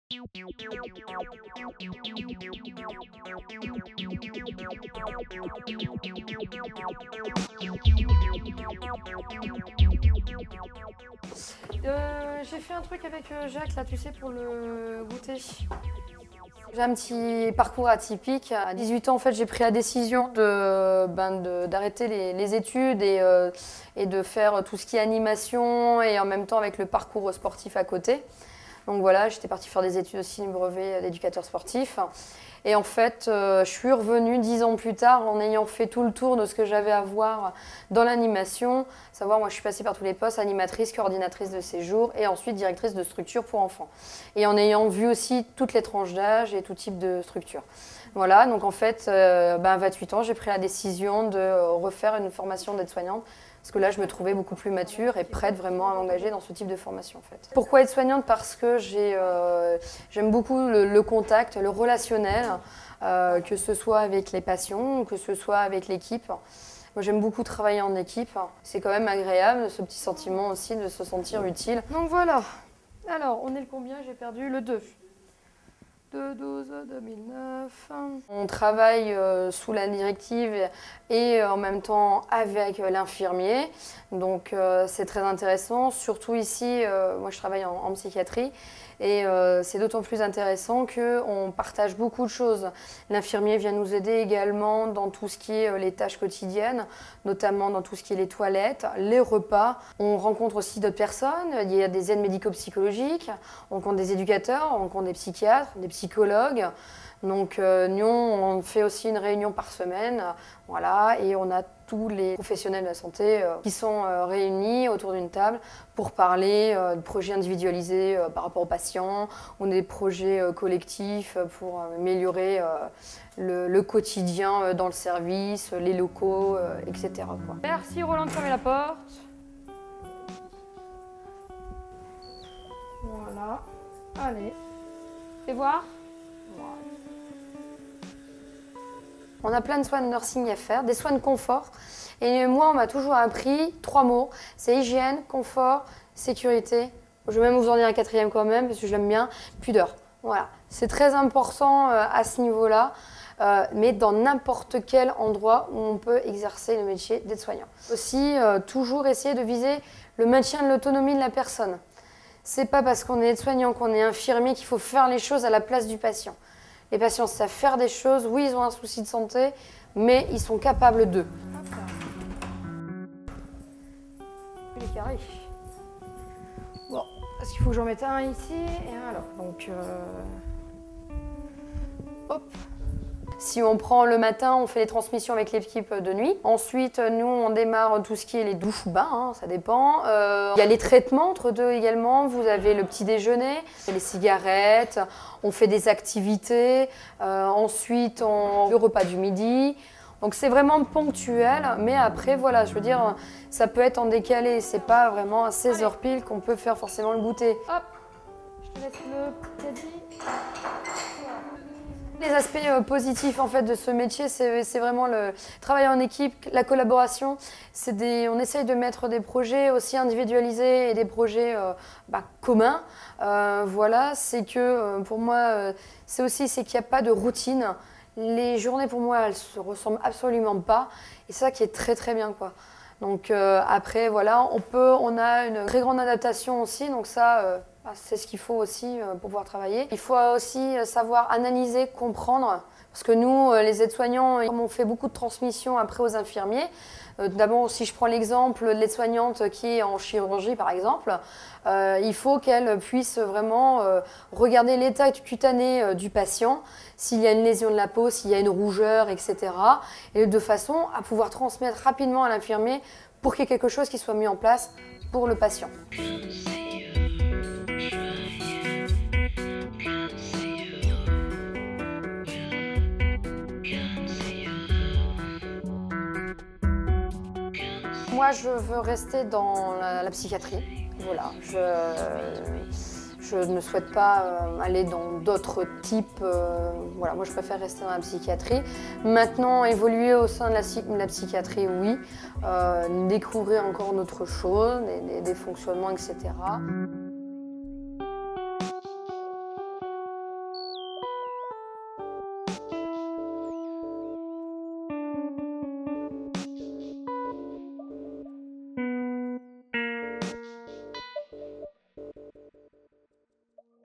J'ai fait un truc avec Jacques, là, tu sais, pour le goûter. J'ai un petit parcours atypique. À 18 ans, en fait, j'ai pris la décision d'arrêter les études et de faire tout ce qui est animation et en même temps avec le parcours sportif à côté. Donc voilà, j'étais partie faire des études aussi, brevet d'éducateur sportif. Et en fait, je suis revenue 10 ans plus tard en ayant fait tout le tour de ce que j'avais à voir dans l'animation. Savoir, moi je suis passée par tous les postes, animatrice, coordinatrice de séjour et ensuite directrice de structure pour enfants. Et en ayant vu aussi toutes les tranches d'âge et tout type de structure. Voilà, donc en fait, à 28 ans, j'ai pris la décision de refaire une formation d'aide-soignante. Parce que là, je me trouvais beaucoup plus mature et prête vraiment à m'engager dans ce type de formation, en fait. Pourquoi être soignante? Parce que j'aime beaucoup le contact, le relationnel, que ce soit avec les patients, que ce soit avec l'équipe. Moi, j'aime beaucoup travailler en équipe. C'est quand même agréable, ce petit sentiment aussi de se sentir utile. Donc voilà. Alors, on est le combien? J'ai perdu le 2. 2/12/2009. On travaille sous la directive et en même temps avec l'infirmier. Donc c'est très intéressant. Surtout ici, moi je travaille en psychiatrie. Et c'est d'autant plus intéressant qu'on partage beaucoup de choses. L'infirmier vient nous aider également dans tout ce qui est les tâches quotidiennes, notamment dans tout ce qui est les toilettes, les repas. On rencontre aussi d'autres personnes, il y a des aides médico-psychologiques, on rencontre des éducateurs, on rencontre des psychiatres, des psychologues. Donc nous, on fait aussi une réunion par semaine, voilà, et on a tous les professionnels de la santé qui sont réunis autour d'une table pour parler de projets individualisés par rapport aux patients ou des projets collectifs pour améliorer le quotidien dans le service, les locaux, etc. quoi. Merci Roland de fermer la porte. Voilà, allez, fais voir. Voilà. On a plein de soins de nursing à faire, des soins de confort. Et moi, on m'a toujours appris 3 mots. C'est hygiène, confort, sécurité. Je vais même vous en dire un 4e quand même, parce que je l'aime bien, pudeur. Voilà, c'est très important à ce niveau-là, mais dans n'importe quel endroit où on peut exercer le métier d'aide-soignant. Aussi, toujours essayer de viser le maintien de l'autonomie de la personne. C'est pas parce qu'on est aide-soignant, qu'on est infirmier qu'il faut faire les choses à la place du patient. Les patients savent faire des choses, oui, ils ont un souci de santé, mais ils sont capables d'eux. Les carrés. Bon, parce qu'il faut que j'en mette un ici et un là. Donc, hop. Si on prend le matin, on fait les transmissions avec l'équipe de nuit. Ensuite, nous, on démarre tout ce qui est les douches ou bains, hein, ça dépend. Il y a les traitements entre deux également. Vous avez le petit déjeuner, les cigarettes, on fait des activités. Ensuite, le repas du midi. Donc c'est vraiment ponctuel, mais après, voilà, je veux dire, ça peut être en décalé. C'est pas vraiment à 16 h pile qu'on peut faire forcément le goûter. Hop, je te laisse le caddie. Les aspects positifs en fait de ce métier, c'est vraiment le travail en équipe, la collaboration. On essaye de mettre des projets aussi individualisés et des projets communs. Voilà, c'est que pour moi, c'est qu'il n'y a pas de routine. Les journées pour moi, elles se ressemblent absolument pas. Et c'est ça qui est très très bien quoi. Donc après voilà, on a une très grande adaptation aussi, donc ça. C'est ce qu'il faut aussi pour pouvoir travailler. Il faut aussi savoir analyser, comprendre. Parce que nous, les aides-soignants, comme on fait beaucoup de transmissions après aux infirmiers, d'abord, si je prends l'exemple de l'aide-soignante qui est en chirurgie, par exemple, il faut qu'elle puisse vraiment regarder l'état cutané du patient, s'il y a une lésion de la peau, s'il y a une rougeur, etc. Et de façon à pouvoir transmettre rapidement à l'infirmier pour qu'il y ait quelque chose qui soit mis en place pour le patient. Moi, je veux rester dans la psychiatrie. Voilà, je ne souhaite pas aller dans d'autres types. Voilà, moi, je préfère rester dans la psychiatrie. Maintenant, évoluer au sein de la psychiatrie, oui. Découvrir encore d'autres choses, des fonctionnements, etc. vie.